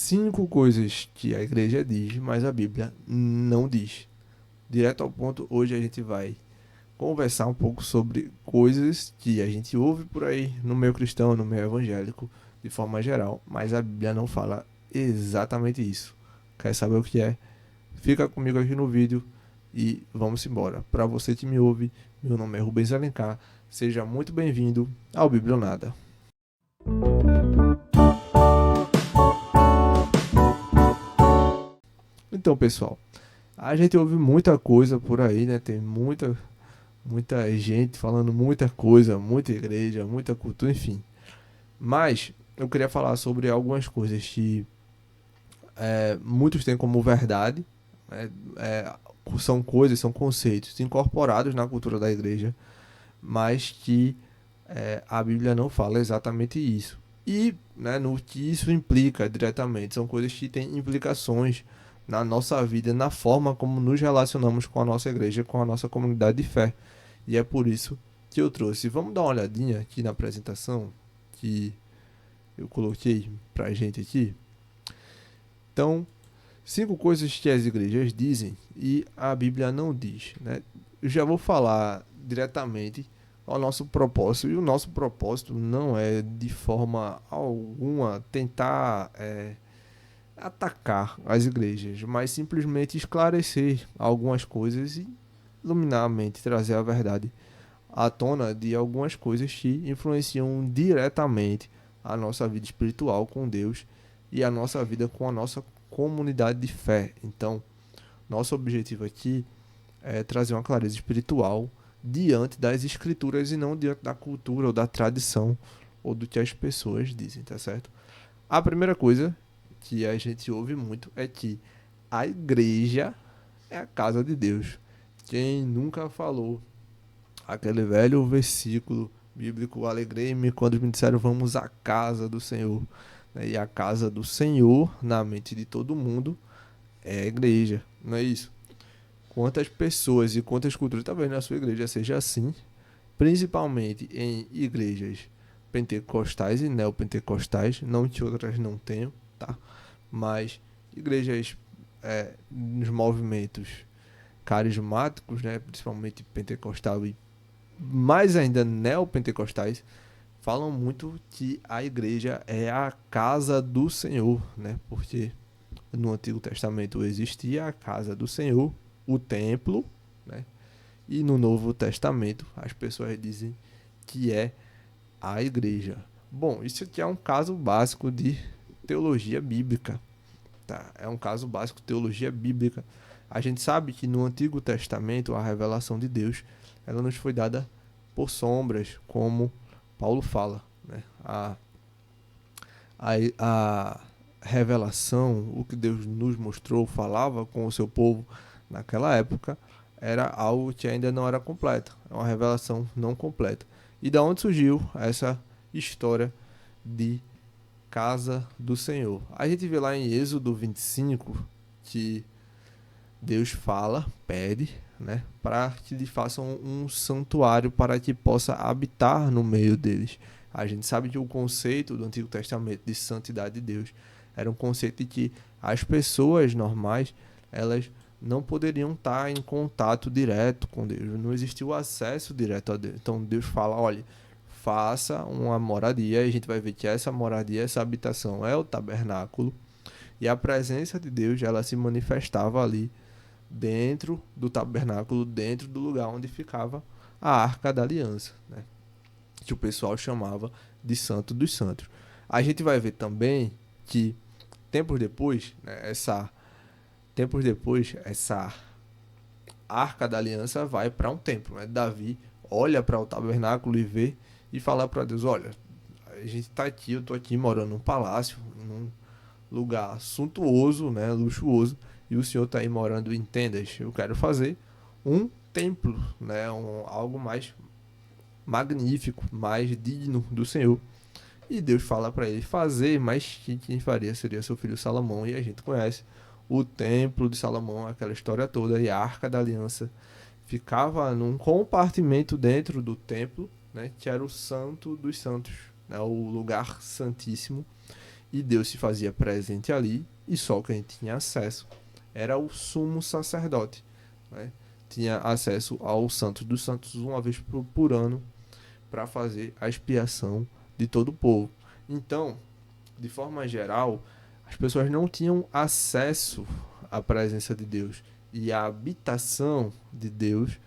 5 coisas que a igreja diz, mas a Bíblia não diz. Direto ao ponto, hoje a gente vai conversar um pouco sobre coisas que a gente ouve por aí no meio cristão, no meio evangélico, de forma geral, mas a Bíblia não fala exatamente isso. Quer saber o que é? Fica comigo aqui no vídeo e vamos embora. Para você que me ouve, meu nome é Rubens Alencar, seja muito bem-vindo ao Biblionada. Então, pessoal, a gente ouve muita coisa por aí, né? Tem muita gente falando muita coisa, muita igreja, muita cultura, enfim. Mas eu queria falar sobre algumas coisas que muitos têm como verdade, né? São coisas, são conceitos incorporados na cultura da igreja, mas que a Bíblia não fala exatamente isso. E né, no que isso implica diretamente, são coisas que têm implicações na nossa vida, na forma como nos relacionamos com a nossa igreja, com a nossa comunidade de fé. E é por isso que eu trouxe. Vamos dar uma olhadinha aqui na apresentação que eu coloquei pra gente aqui. Então, 5 coisas que as igrejas dizem e a Bíblia não diz, né? Eu já vou falar diretamente ao nosso propósito, e o nosso propósito não é de forma alguma tentar atacar as igrejas, mas simplesmente esclarecer algumas coisas e iluminar a mente, trazer a verdade à tona de algumas coisas que influenciam diretamente a nossa vida espiritual com Deus e a nossa vida com a nossa comunidade de fé. Então, nosso objetivo aqui é trazer uma clareza espiritual diante das escrituras e não diante da cultura ou da tradição ou do que as pessoas dizem, tá certo? A primeira coisa que a gente ouve muito é que a igreja é a casa de Deus. Quem nunca falou aquele velho versículo bíblico: alegrei-me quando me disseram vamos à casa do Senhor. E a casa do Senhor, na mente de todo mundo, é a igreja, não é isso? Quantas pessoas e quantas culturas, talvez na sua igreja seja assim, principalmente em igrejas pentecostais e neopentecostais, não que outras não tenham, tá? Mas igrejas nos movimentos carismáticos, né, principalmente pentecostal e mais ainda neopentecostais, falam muito que a igreja é a casa do Senhor, né? Porque no Antigo Testamento existia a casa do Senhor, o templo, né? E no Novo Testamento as pessoas dizem que é a igreja. Bom, isso aqui é um caso básico de teologia bíblica, tá? É um caso básico de teologia bíblica. A gente sabe que no Antigo Testamento a revelação de Deus, ela nos foi dada por sombras, como Paulo fala, né? A revelação, o que Deus nos mostrou, falava com o seu povo naquela época, era algo que ainda não era completo, é uma revelação não completa. E da onde surgiu essa história de casa do Senhor? A gente vê lá em Êxodo 25 que Deus fala, pede, né, para que lhe façam um santuário para que possa habitar no meio deles. A gente sabe que o conceito do Antigo Testamento de santidade de Deus era um conceito de que as pessoas normais, elas não poderiam estar em contato direto com Deus, não existia o acesso direto a Deus. Então Deus fala, olha, faça uma moradia, e a gente vai ver que essa moradia, essa habitação é o tabernáculo, e a presença de Deus, ela se manifestava ali dentro do tabernáculo, dentro do lugar onde ficava a Arca da Aliança, né? Que o pessoal chamava de Santo dos Santos. A gente vai ver também que tempos depois, né, essa Arca da Aliança vai para um templo, né? Davi olha para o tabernáculo e vê e fala para Deus, olha, a gente está aqui, eu estou aqui morando num palácio, num lugar suntuoso, né, luxuoso, e o senhor está aí morando em tendas. Eu quero fazer um templo, né, algo mais magnífico, mais digno do Senhor. E Deus fala para ele fazer, mas quem faria seria seu filho Salomão, e a gente conhece o templo de Salomão, aquela história toda, e a Arca da Aliança ficava num compartimento dentro do templo, né, que era o Santo dos Santos, né, o lugar santíssimo. e Deus se fazia presente ali, e só quem tinha acesso era o sumo sacerdote, né? Tinha acesso ao Santos dos Santos uma vez por ano para fazer a expiação de todo o povo. Então, de forma geral, as pessoas não tinham acesso à presença de Deus, e a habitação de Deus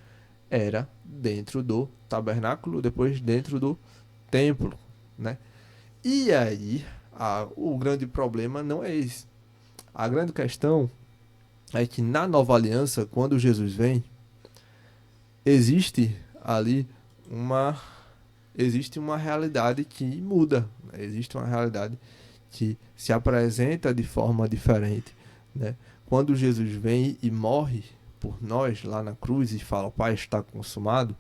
era dentro do tabernáculo, depois dentro do templo, né? E aí, o grande problema não é esse. A grande questão é que na nova aliança, quando Jesus vem, existe ali uma existe uma realidade que muda, né? Existe uma realidade que se apresenta de forma diferente, né? Quando Jesus vem e morre por nós lá na cruz e fala, Pai, está consumado,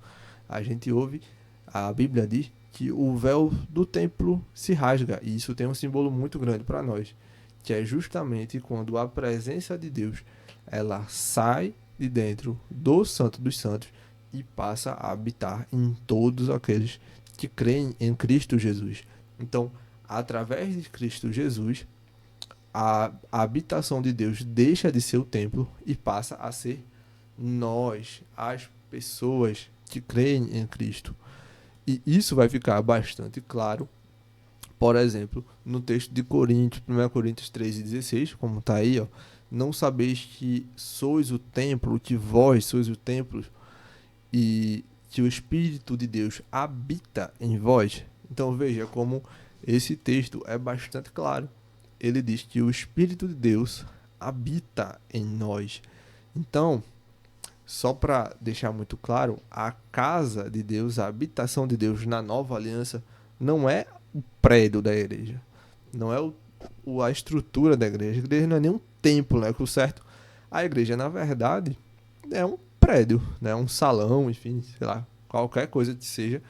a gente ouve, a Bíblia diz que o véu do templo se rasga, e isso tem um símbolo muito grande para nós, que é justamente quando a presença de Deus ela sai de dentro do Santo dos Santos e passa a habitar em todos aqueles que creem em Cristo Jesus. Então, através de Cristo Jesus, a habitação de Deus deixa de ser o templo e passa a ser nós, as pessoas que creem em Cristo. E isso vai ficar bastante claro, por exemplo, no texto de Coríntios, 1 Coríntios 3,16, como está aí, ó, não sabeis que sois o templo, que vós sois o templo e que o Espírito de Deus habita em vós. Então veja como esse texto é bastante claro. Ele diz que o Espírito de Deus habita em nós. Então, só para deixar muito claro, a casa de Deus, a habitação de Deus na nova aliança, não é o prédio da igreja. Não é a estrutura da igreja. A igreja não é nem um templo, né? O certo, a igreja, na verdade, é um prédio, né? Um salão, enfim, sei lá, qualquer coisa que seja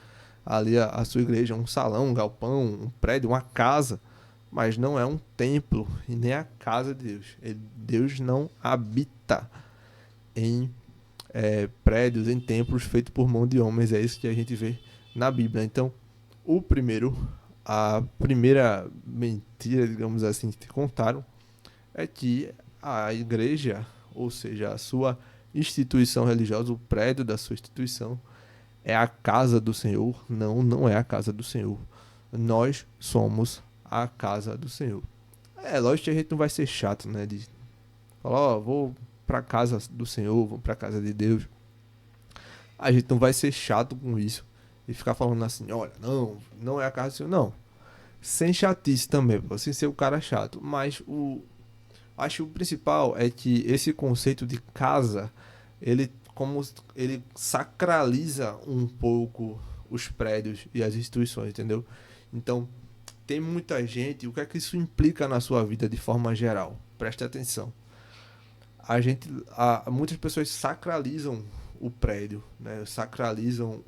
ali a sua igreja, um salão, um galpão, um prédio, uma casa, mas não é um templo e nem a casa de Deus. Deus não habita em prédios, em templos feitos por mão de homens. É isso que a gente vê na Bíblia. Então, a primeira mentira, digamos assim, que te contaram é que a igreja, ou seja, a sua instituição religiosa, o prédio da sua instituição, é a casa do Senhor. Não, não é a casa do Senhor. Nós somos a casa do Senhor. É lógico que a gente não vai ser chato, né? De falar, ó, vou pra casa do Senhor, vou pra casa de Deus. A gente não vai ser chato com isso e ficar falando assim, olha, não, não é a casa do Senhor. Não. Sem chatice também, sem ser o cara chato. Mas acho que o principal é que esse conceito de casa, ele sacraliza um pouco os prédios e as instituições, entendeu? Então, tem muita gente, o que é que isso implica na sua vida de forma geral? Preste atenção. Muitas pessoas sacralizam o prédio, né? Sacralizam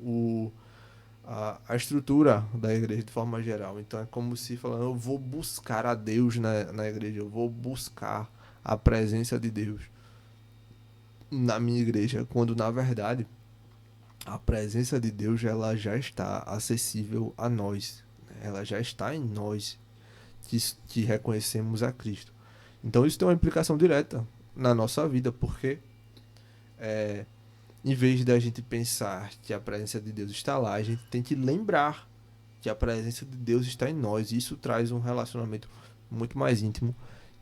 a estrutura da igreja de forma geral. Então é como se falando, eu vou buscar a Deus na igreja, eu vou buscar a presença de Deus na minha igreja, quando na verdade a presença de Deus ela já está acessível a nós, né? Ela já está em nós que reconhecemos a Cristo. Então isso tem uma implicação direta na nossa vida, porque em vez da gente pensar que a presença de Deus está lá, a gente tem que lembrar que a presença de Deus está em nós. E isso traz um relacionamento muito mais íntimo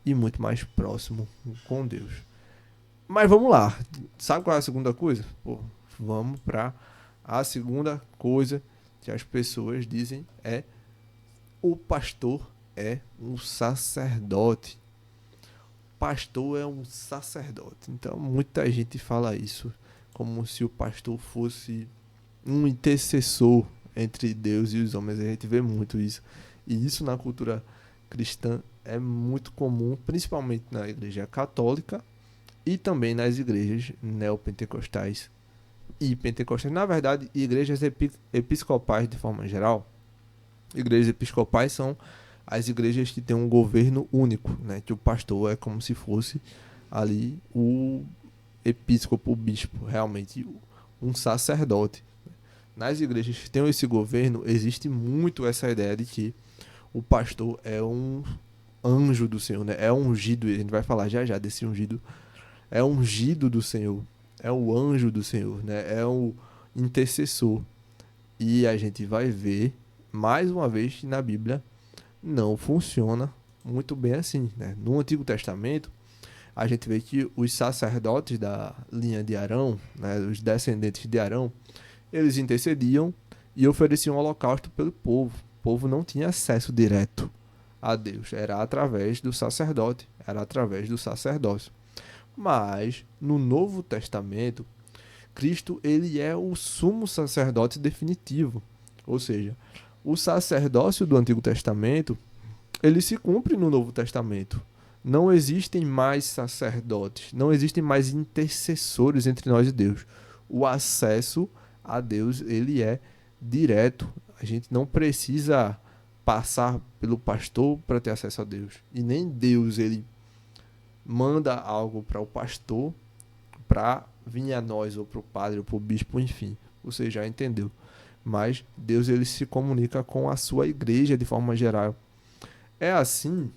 e muito mais próximo com Deus. Mas vamos lá. Sabe qual é a segunda coisa? Pô, vamos para a segunda coisa que as pessoas dizem é o pastor é um sacerdote. Pastor é um sacerdote. Então muita gente fala isso como se o pastor fosse um intercessor entre Deus e os homens. A gente vê muito isso. E isso na cultura cristã é muito comum, principalmente na igreja católica e também nas igrejas neopentecostais e pentecostais. Na verdade, igrejas episcopais de forma geral. Igrejas episcopais são as igrejas que têm um governo único, né? Que o pastor é como se fosse ali o episcopo, o bispo, realmente um sacerdote. Nas igrejas que têm esse governo, existe muito essa ideia de que o pastor é um anjo do Senhor, né? É ungido, a gente vai falar já já desse ungido. É ungido do Senhor, é o anjo do Senhor, né? É o intercessor. E a gente vai ver, mais uma vez, que na Bíblia não funciona muito bem assim, né? No Antigo Testamento, a gente vê que os sacerdotes da linha de Arão, né, os descendentes de Arão, eles intercediam e ofereciam holocausto pelo povo. O povo não tinha acesso direto a Deus, era através do sacerdote, era através do sacerdócio. Mas no Novo Testamento, Cristo ele é o sumo sacerdote definitivo. Ou seja, o sacerdócio do Antigo Testamento, ele se cumpre no Novo Testamento. Não existem mais sacerdotes, não existem mais intercessores entre nós e Deus. O acesso a Deus, ele é direto. A gente não precisa passar pelo pastor para ter acesso a Deus. E nem Deus, ele manda algo para o pastor para vir a nós, ou para o padre, ou para o bispo, enfim. Você já entendeu. Mas Deus ele se comunica com a sua igreja de forma geral. É assim,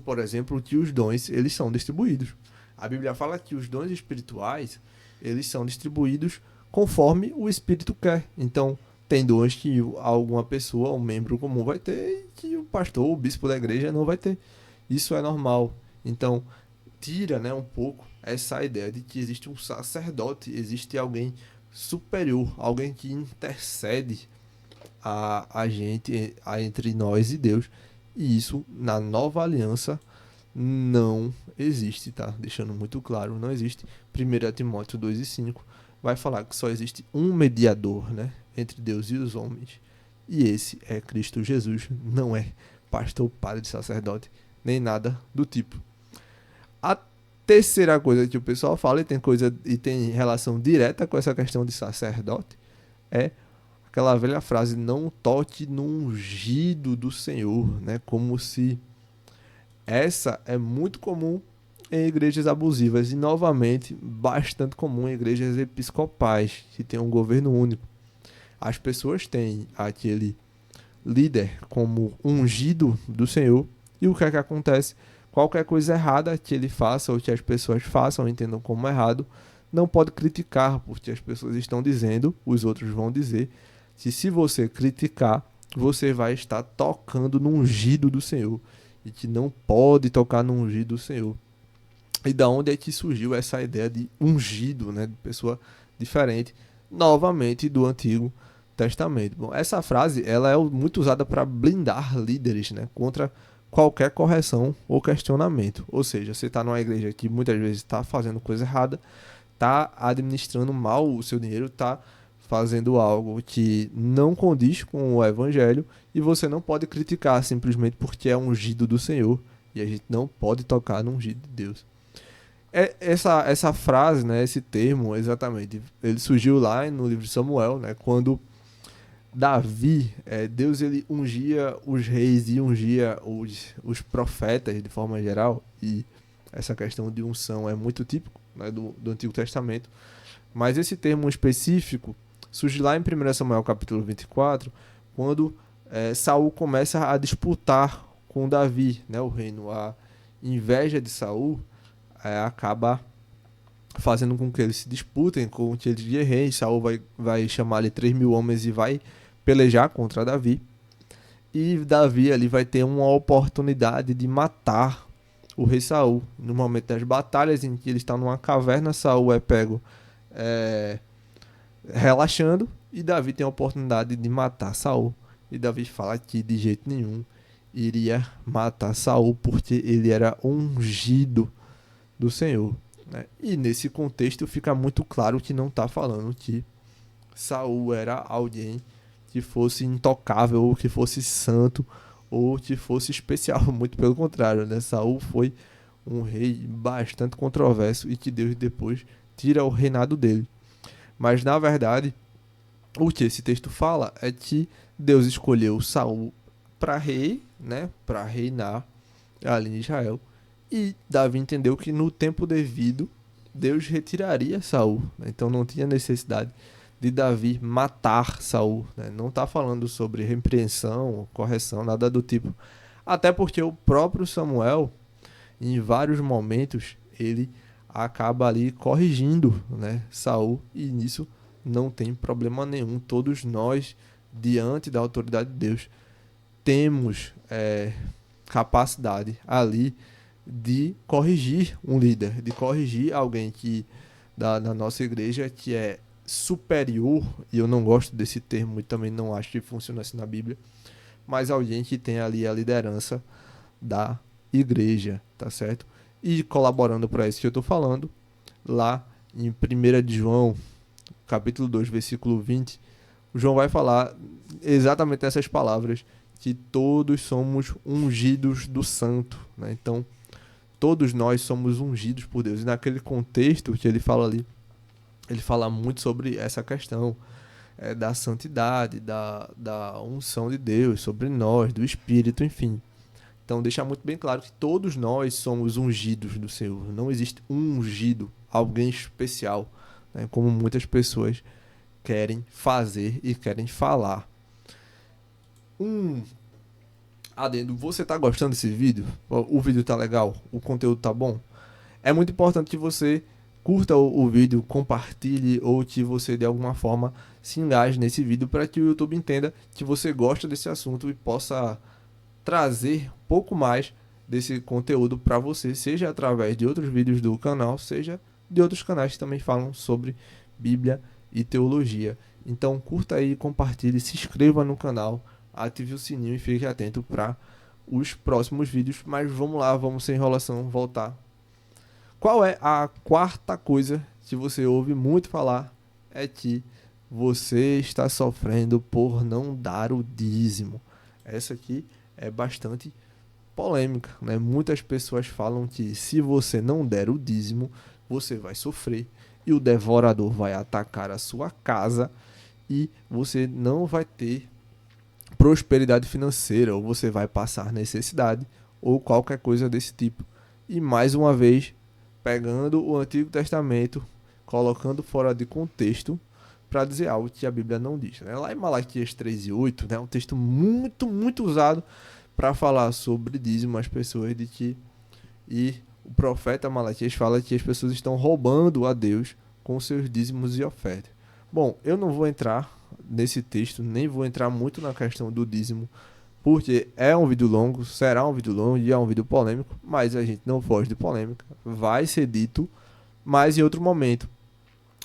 por exemplo, que os dons eles são distribuídos. A Bíblia fala que os dons espirituais eles são distribuídos conforme o Espírito quer. Então, tem dons que alguma pessoa, um membro comum vai ter e que o pastor, o bispo da igreja não vai ter. Isso é normal. Então, tira, né, um pouco essa ideia de que existe um sacerdote, existe alguém superior, alguém que intercede a gente, entre nós e Deus. E isso, na nova aliança, não existe, tá? Deixando muito claro, não existe. 1 Timóteo 2:5 vai falar que só existe um mediador, né, entre Deus e os homens. E esse é Cristo Jesus, não é pastor, padre, sacerdote, nem nada do tipo. A terceira coisa que o pessoal fala, e tem relação direta com essa questão de sacerdote, é aquela velha frase, não toque no ungido do Senhor, né? Como se essa é muito comum em igrejas abusivas e, novamente, bastante comum em igrejas episcopais, que tem um governo único. As pessoas têm aquele líder como ungido do Senhor e o que é que acontece? Qualquer coisa errada que ele faça ou que as pessoas façam, entendam como errado, não pode criticar, porque as pessoas estão dizendo, os outros vão dizer, que se você criticar, você vai estar tocando no ungido do Senhor e que não pode tocar no ungido do Senhor. E da onde é que surgiu essa ideia de ungido, né, de pessoa diferente, novamente do Antigo Testamento? Bom, essa frase ela é muito usada para blindar líderes, né, contra qualquer correção ou questionamento. Ou seja, você está numa igreja que muitas vezes está fazendo coisa errada, está administrando mal o seu dinheiro, está fazendo algo que não condiz com o evangelho e você não pode criticar simplesmente porque é ungido do Senhor e a gente não pode tocar no ungido de Deus. Essa frase, né, esse termo, exatamente, ele surgiu lá no livro de Samuel, né, quando Davi, Deus ele ungia os reis e ungia os profetas de forma geral, e essa questão de unção é muito típico, né, do Antigo Testamento, mas esse termo específico surge lá em 1 Samuel capítulo 24, quando Saul começa a disputar com Davi, né, o reino. A inveja de Saul acaba fazendo com que eles se disputem, com que eles guerreiem. Saul vai chamar ali 3.000 homens e vai pelejar contra Davi. E Davi ali vai ter uma oportunidade de matar o rei Saul. No momento das batalhas em que ele está numa caverna, Saul é pego relaxando e Davi tem a oportunidade de matar Saul. E Davi fala que de jeito nenhum iria matar Saul porque ele era ungido do Senhor, né? E nesse contexto fica muito claro que não está falando que Saul era alguém que fosse intocável, ou que fosse santo, ou que fosse especial. Muito pelo contrário, né? Saul foi um rei bastante controverso e que Deus depois tira o reinado dele. Mas na verdade, o que esse texto fala é que Deus escolheu Saul para rei, né? Para reinar ali em Israel. E Davi entendeu que no tempo devido Deus retiraria Saul, né? Então não tinha necessidade de Davi matar Saul, né? Não está falando sobre repreensão, correção, nada do tipo. Até porque o próprio Samuel, em vários momentos, ele acaba ali corrigindo, né, Saul, e nisso não tem problema nenhum. Todos nós, diante da autoridade de Deus, temos capacidade ali de corrigir um líder, de corrigir alguém que da nossa igreja que é superior, e eu não gosto desse termo e também não acho que funciona assim na Bíblia, mas alguém que tem ali a liderança da igreja, tá certo? E colaborando para isso que eu estou falando, lá em 1 de João, capítulo 2, versículo 20, o João vai falar exatamente essas palavras, que todos somos ungidos do santo, né? Então, todos nós somos ungidos por Deus. E naquele contexto que ele fala ali, ele fala muito sobre essa questão da santidade, da unção de Deus sobre nós, do Espírito, enfim. Então deixa muito bem claro que todos nós somos ungidos do Senhor. Não existe um ungido, alguém especial, né, como muitas pessoas querem fazer e querem falar. Adendo, você tá gostando desse vídeo? O vídeo tá legal? O conteúdo tá bom? É muito importante que você curta o vídeo, compartilhe ou que você de alguma forma se engaje nesse vídeo para que o YouTube entenda que você gosta desse assunto e possa trazer um pouco mais desse conteúdo para você, seja através de outros vídeos do canal, seja de outros canais que também falam sobre Bíblia e teologia. Então curta aí, compartilhe, se inscreva no canal, ative o sininho e fique atento para os próximos vídeos. Mas vamos lá, vamos sem enrolação, voltar. Qual é a quarta coisa que você ouve muito falar? É que você está sofrendo por não dar o dízimo. Essa aqui é bastante polêmica, né? Muitas pessoas falam que se você não der o dízimo, você vai sofrer e o devorador vai atacar a sua casa e você não vai ter prosperidade financeira, ou você vai passar necessidade, ou qualquer coisa desse tipo. E mais uma vez, pegando o Antigo Testamento, colocando fora de contexto, para dizer algo que a Bíblia não diz, né? Lá em Malaquias 3:8, né, um texto muito, muito usado para falar sobre dízimo às pessoas, de que e o profeta Malaquias fala que as pessoas estão roubando a Deus com seus dízimos e ofertas. Bom, eu não vou entrar nesse texto, nem vou entrar muito na questão do dízimo, porque é um vídeo longo, será um vídeo longo e é um vídeo polêmico, mas a gente não foge de polêmica, vai ser dito, mas em outro momento.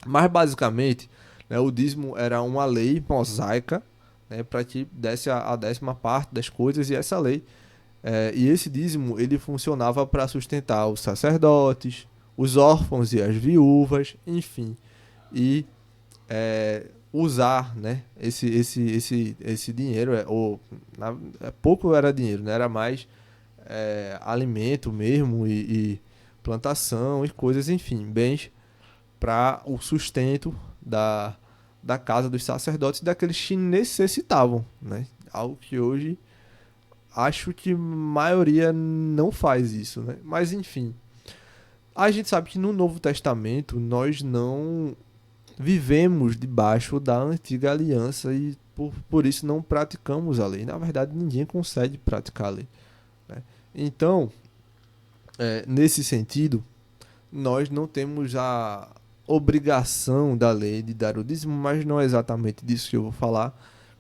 Mas basicamente, né, o dízimo era uma lei mosaica, né, para que desse a 10ª parte das coisas, e essa lei, e esse dízimo, ele funcionava para sustentar os sacerdotes, os órfãos e as viúvas, enfim, e usar, né, esse dinheiro, pouco era dinheiro, né, era mais alimento mesmo e plantação e coisas, enfim, bens para o sustento da casa dos sacerdotes e daqueles que necessitavam, né? Algo que hoje acho que a maioria não faz isso, né? Mas enfim, a gente sabe que no Novo Testamento nós não vivemos debaixo da antiga aliança e por isso não praticamos a lei. Na verdade, ninguém consegue praticar a lei, né? Então, nesse sentido, nós não temos a obrigação da lei de dar o dízimo, mas não é exatamente disso que eu vou falar,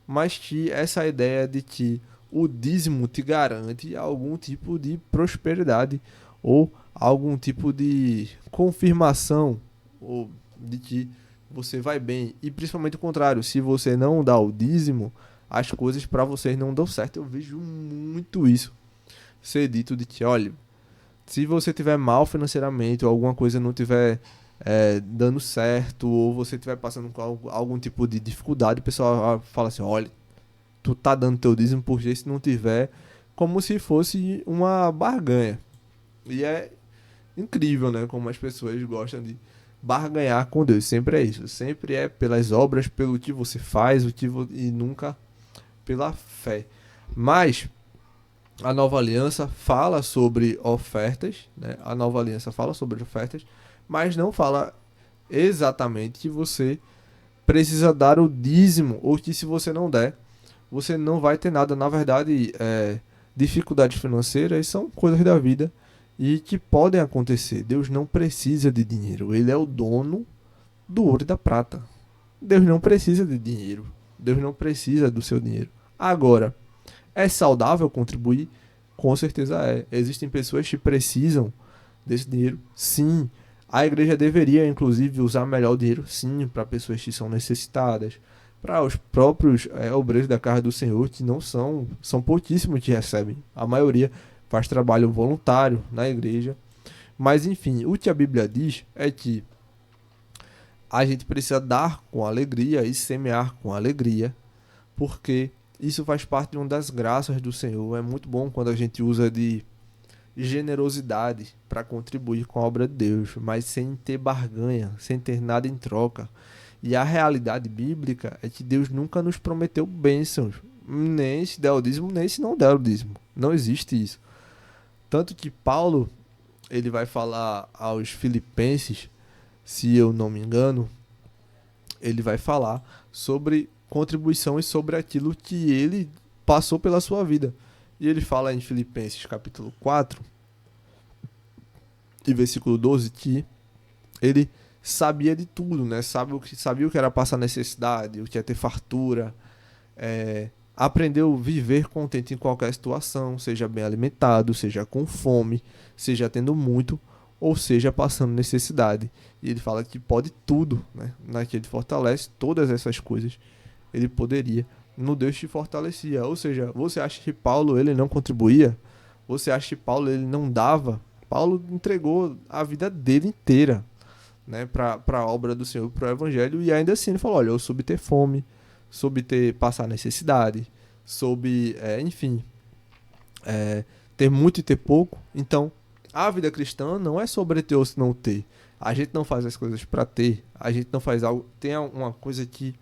mas que essa ideia de que o dízimo te garante algum tipo de prosperidade ou algum tipo de confirmação ou de que você vai bem, e principalmente o contrário, se você não dá o dízimo, as coisas para vocês não dão certo. Eu vejo muito isso ser dito de que, olha, se você tiver mal financeiramente ou alguma coisa não tiver dando certo, ou você estiver passando com algum tipo de dificuldade, o pessoal fala assim, olha, tu tá dando teu dízimo porque se não tiver, como se fosse uma barganha. E é incrível, né, como as pessoas gostam de barganhar com Deus. Sempre é isso, sempre é pelas obras, pelo que você faz, e nunca pela fé. Mas a Nova Aliança fala sobre ofertas, né? A Nova Aliança fala sobre ofertas, mas não fala exatamente que você precisa dar o dízimo, ou que se você não der, você não vai ter nada. Na verdade, Dificuldades financeiras são coisas da vida e que podem acontecer. Deus não precisa de dinheiro. Ele é o dono do ouro e da prata. Deus não precisa de dinheiro. Deus não precisa do seu dinheiro. Agora, é saudável contribuir? Com certeza é. Existem pessoas que precisam desse dinheiro? Sim. A igreja deveria, inclusive, usar melhor o dinheiro? Sim, para pessoas que são necessitadas. Para os próprios obreiros da casa do Senhor, que não são pouquíssimos que recebem. A maioria faz trabalho voluntário na igreja. Mas, enfim, o que a Bíblia diz é que a gente precisa dar com alegria e semear com alegria, porque isso faz parte de uma das graças do Senhor. É muito bom quando a gente usa de generosidade para contribuir com a obra de Deus, mas sem ter barganha, sem ter nada em troca. E a realidade bíblica é que Deus nunca nos prometeu bênçãos, nem se der o dízimo, nem se não der o dízimo. Não existe isso. Tanto que Paulo, ele vai falar aos Filipenses, se eu não me engano, ele vai falar sobre contribuição e sobre aquilo que ele passou pela sua vida. E ele fala em Filipenses capítulo 4 e versículo 12 que ele sabia de tudo, né? Sabia o que era passar necessidade, o que é ter fartura, aprendeu a viver contente em qualquer situação, seja bem alimentado, seja com fome, seja tendo muito, ou seja passando necessidade. E ele fala que pode tudo, né? Naquele fortalece todas essas coisas. Ele poderia, no Deus que fortalecia. Ou seja, você acha que Paulo ele não contribuía? Você acha que Paulo ele não dava? Paulo entregou a vida dele inteira, né, para a obra do Senhor, para o Evangelho, e ainda assim ele falou, olha, eu soube ter fome, soube passar necessidade, soube, enfim, ter muito e ter pouco. Então, a vida cristã não é sobre ter ou não ter. A gente não faz as coisas para ter, a gente não faz algo. Tem uma coisa que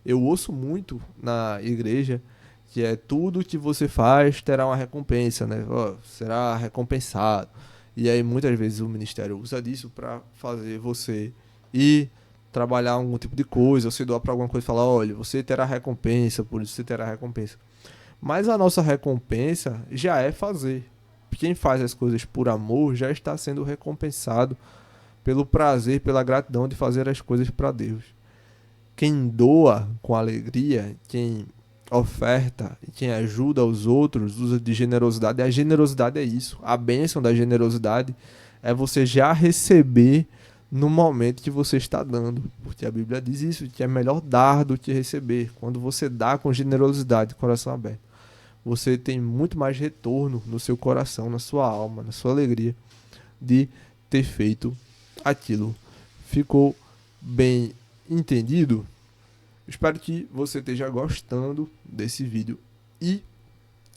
eu ouço muito na igreja, que é tudo que você faz terá uma recompensa, né? Será recompensado. E aí muitas vezes o ministério usa disso para fazer você ir trabalhar algum tipo de coisa, ou se doar para alguma coisa e falar, olha, você terá recompensa, por isso você terá recompensa. Mas a nossa recompensa já é fazer. Quem faz as coisas por amor já está sendo recompensado pelo prazer, pela gratidão de fazer as coisas para Deus. Quem doa com alegria, quem oferta e quem ajuda os outros, usa de generosidade. A generosidade é isso. A bênção da generosidade é você já receber no momento que você está dando. Porque a Bíblia diz isso, que é melhor dar do que receber. Quando você dá com generosidade, coração aberto, você tem muito mais retorno no seu coração, na sua alma, na sua alegria de ter feito aquilo. Ficou bem entendido? Espero que você esteja gostando desse vídeo. E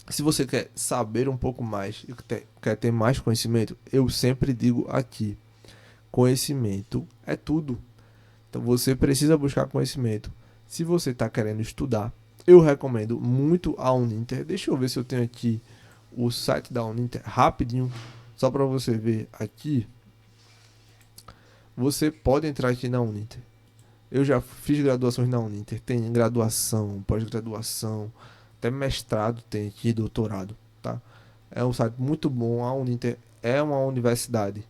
se você quer saber um pouco mais e quer ter mais conhecimento, eu sempre digo aqui, conhecimento é tudo. Então você precisa buscar conhecimento. Se você está querendo estudar, eu recomendo muito a Uninter. Deixa eu ver se eu tenho aqui o site da Uninter rapidinho, só para você ver aqui. Você pode entrar aqui na Uninter. Eu já fiz graduações na Uninter. Tem graduação, pós-graduação, até mestrado tem aqui, doutorado, tá? É um site muito bom. A Uninter é uma universidade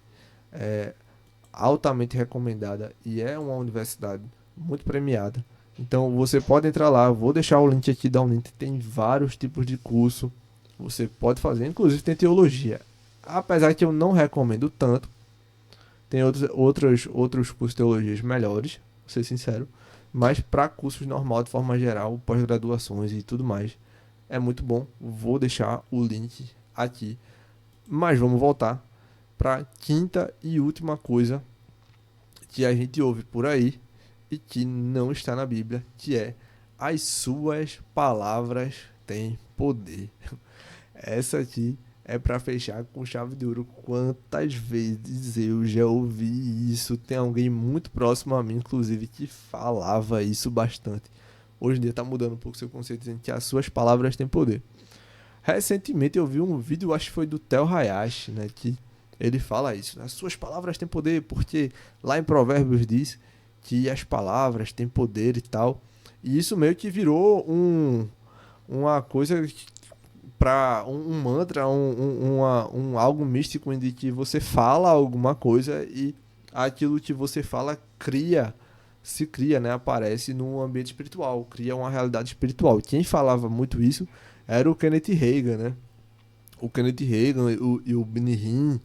altamente recomendada e é uma universidade muito premiada. Então você pode entrar lá. Eu vou deixar o link aqui da Uninter. Tem vários tipos de curso. Você pode fazer, inclusive tem teologia. Apesar que eu não recomendo tanto. Tem outros cursos de teologias melhores, vou ser sincero. Mas para cursos normal, de forma geral, pós-graduações e tudo mais, é muito bom. Vou deixar o link aqui. Mas vamos voltar para a quinta e última coisa que a gente ouve por aí e que não está na Bíblia, que é: as suas palavras têm poder. Essa aqui é para fechar com chave de ouro. Quantas vezes eu já ouvi isso? Tem alguém muito próximo a mim, inclusive, que falava isso bastante. Hoje em dia está mudando um pouco seu conceito, dizendo que as suas palavras têm poder. Recentemente eu vi um vídeo, acho que foi do Tel Hayashi, né, que ele fala isso: as suas palavras têm poder, porque lá em Provérbios diz que as palavras têm poder e tal. E isso meio que virou uma coisa para um mantra, algo místico em que você fala alguma coisa e aquilo que você fala se cria, né? Aparece no ambiente espiritual, cria uma realidade espiritual. Quem falava muito isso era o Kenneth Reagan, né? O Kenneth Reagan e o Benny Hinn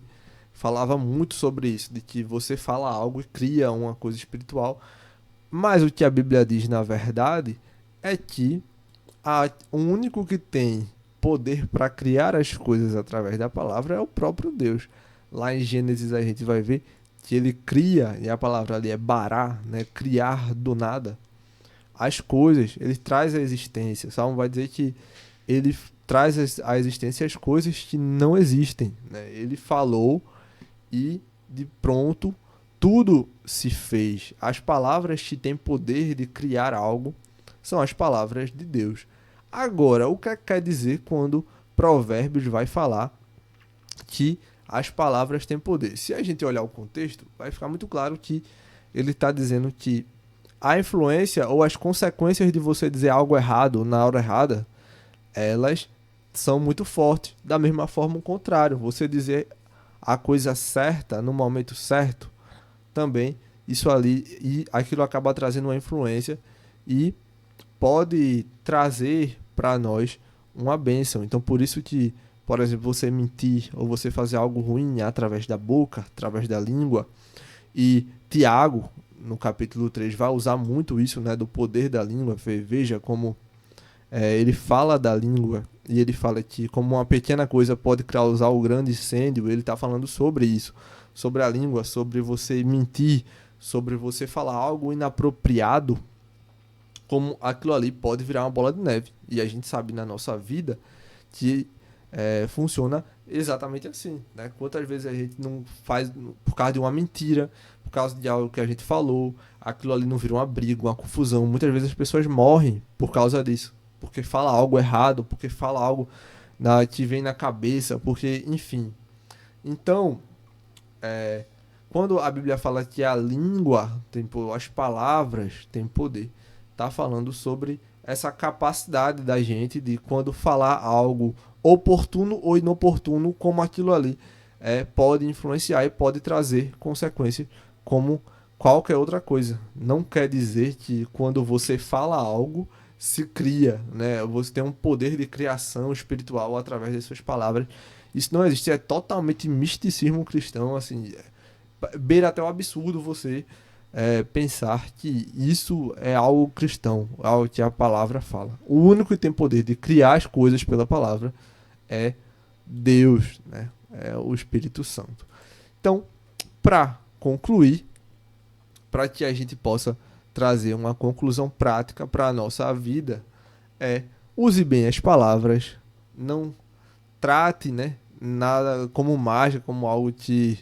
falava muito sobre isso, de que você fala algo e cria uma coisa espiritual. Mas o que a Bíblia diz, na verdade, é que o único que tem poder para criar as coisas através da palavra é o próprio Deus. Lá em Gênesis a gente vai ver que ele cria, e a palavra ali é bará, né? Criar do nada as coisas, ele traz a existência. O Salmo vai dizer que ele traz à existência as coisas que não existem, né? Ele falou e de pronto tudo se fez. As palavras que têm poder de criar algo são as palavras de Deus. Agora, o que quer dizer quando Provérbios vai falar que as palavras têm poder? Se a gente olhar o contexto, vai ficar muito claro que ele está dizendo que a influência ou as consequências de você dizer algo errado na hora errada, elas são muito fortes. Da mesma forma, o contrário, você dizer a coisa certa no momento certo, também isso ali e aquilo acaba trazendo uma influência e pode trazer para nós uma bênção. Então, por isso que, por exemplo, você mentir ou você fazer algo ruim através da boca, através da língua, e Tiago, no capítulo 3, vai usar muito isso, né, do poder da língua. Veja como ele fala da língua e ele fala que como uma pequena coisa pode causar um grande incêndio. Ele está falando sobre isso, sobre a língua, sobre você mentir, sobre você falar algo inapropriado, como aquilo ali pode virar uma bola de neve. E a gente sabe na nossa vida que funciona exatamente assim, né? Quantas vezes a gente não faz por causa de uma mentira, por causa de algo que a gente falou, aquilo ali não vira uma briga, uma confusão. Muitas vezes as pessoas morrem por causa disso, porque fala algo errado, porque fala algo que vem na cabeça, porque, enfim. Então, quando a Bíblia fala que a língua tem poder, as palavras têm poder, está falando sobre essa capacidade da gente de, quando falar algo oportuno ou inoportuno, como aquilo ali pode influenciar e pode trazer consequências como qualquer outra coisa. Não quer dizer que quando você fala algo, se cria, né? Você tem um poder de criação espiritual através das suas palavras. Isso não existe, é totalmente misticismo cristão, assim, beira até o absurdo você pensar que isso é algo cristão, algo que a palavra fala. O único que tem poder de criar as coisas pela palavra é Deus, né? É o Espírito Santo. Então, para concluir, para que a gente possa trazer uma conclusão prática para a nossa vida, use bem as palavras, não trate, né, nada como mágica, como algo que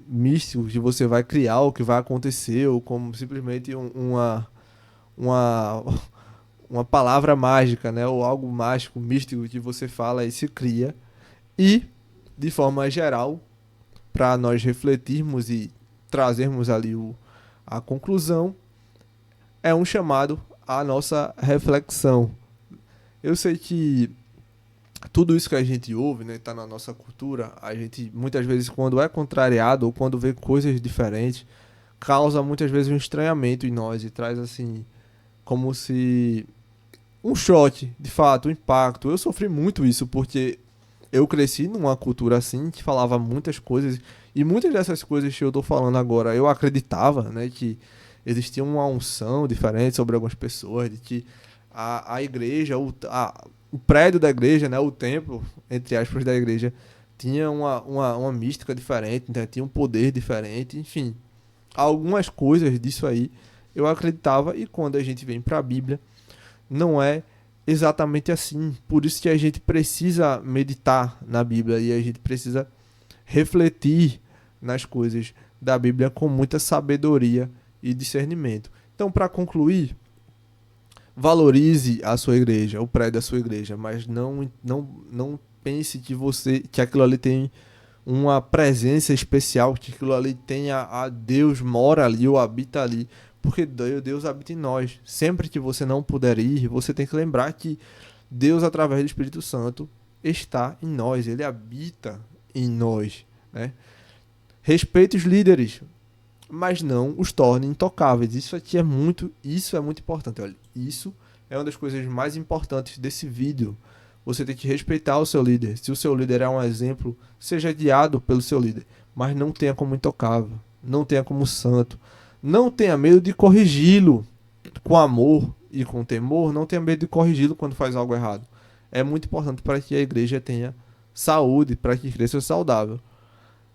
místico, que você vai criar, ou que vai acontecer, ou como simplesmente uma, uma palavra mágica, né, ou algo mágico, místico que você fala e se cria. E, de forma geral, para nós refletirmos e trazermos ali a conclusão, é um chamado à nossa reflexão. Eu sei que tudo isso que a gente ouve, né, tá na nossa cultura, a gente muitas vezes, quando é contrariado ou quando vê coisas diferentes, causa muitas vezes um estranhamento em nós e traz assim, como se um choque, de fato, um impacto. Eu sofri muito isso porque eu cresci numa cultura assim, que falava muitas coisas, e muitas dessas coisas que eu tô falando agora, eu acreditava, né, que existia uma unção diferente sobre algumas pessoas, de que a igreja, o prédio da igreja, né, o templo, entre aspas, da igreja, tinha uma mística diferente, né, tinha um poder diferente, enfim. Algumas coisas disso aí eu acreditava, e quando a gente vem para a Bíblia, não é exatamente assim. Por isso que a gente precisa meditar na Bíblia e a gente precisa refletir nas coisas da Bíblia com muita sabedoria e discernimento. Então, para concluir, valorize a sua igreja, o prédio da sua igreja, mas não pense que aquilo ali tem uma presença especial, que aquilo ali tem a Deus mora ali ou habita ali, porque Deus habita em nós. Sempre que você não puder ir, você tem que lembrar que Deus, através do Espírito Santo, está em nós, ele habita em nós, né? Respeite os líderes, mas não os torne intocáveis. Isso é muito importante. Olha, isso é uma das coisas mais importantes desse vídeo. Você tem que respeitar o seu líder. Se o seu líder é um exemplo, seja guiado pelo seu líder, mas não tenha como intocável, não tenha como santo. Não tenha medo de corrigi-lo com amor e com temor. Não tenha medo de corrigi-lo quando faz algo errado. É muito importante para que a igreja tenha saúde, para que cresça saudável.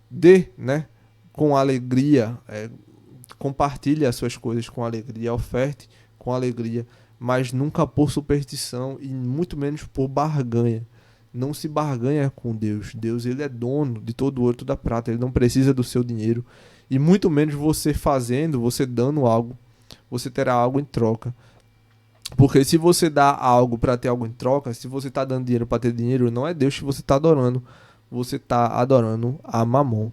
Dê, né, com alegria, compartilhe as suas coisas com alegria, oferte com alegria, mas nunca por superstição e muito menos por barganha. Não se barganha com Deus. Deus, ele é dono de todo o ouro e toda a prata. Ele não precisa do seu dinheiro. E muito menos você fazendo, você dando algo, você terá algo em troca. Porque se você dá algo para ter algo em troca, se você está dando dinheiro para ter dinheiro, não é Deus que você está adorando. Você está adorando a Mamon.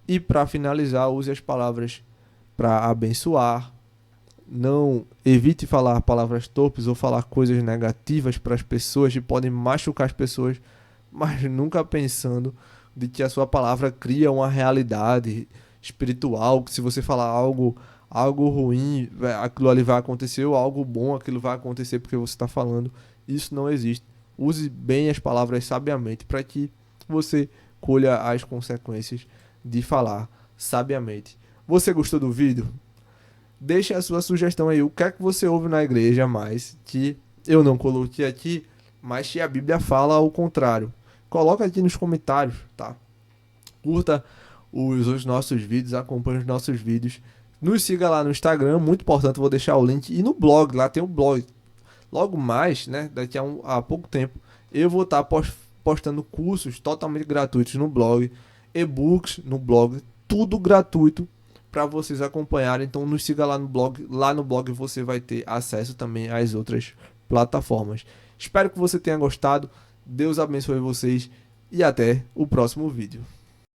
E para finalizar, use as palavras para abençoar. Não evite falar palavras torpes ou falar coisas negativas para as pessoas que podem machucar as pessoas, mas nunca pensando de que a sua palavra cria uma realidade espiritual, que se você falar algo ruim, aquilo ali vai acontecer, ou algo bom, aquilo vai acontecer porque você está falando. Isso não existe. Use bem as palavras sabiamente para que você colha as consequências de falar sabiamente. Você gostou do vídeo? Deixe a sua sugestão aí. O que é que você ouve na igreja mais que eu não coloquei aqui, mas que a Bíblia fala ao contrário? Coloca aqui nos comentários, tá? Curta os nossos vídeos, acompanhe os nossos vídeos. Nos siga lá no Instagram, muito importante, vou deixar o link. E no blog, lá tem um blog. Logo mais, né, daqui a pouco tempo, eu vou estar postando cursos totalmente gratuitos no blog, e-books no blog, tudo gratuito para vocês acompanharem. Então nos siga lá no blog. Lá no blog você vai ter acesso também às outras plataformas. Espero que você tenha gostado. Deus abençoe vocês e até o próximo vídeo.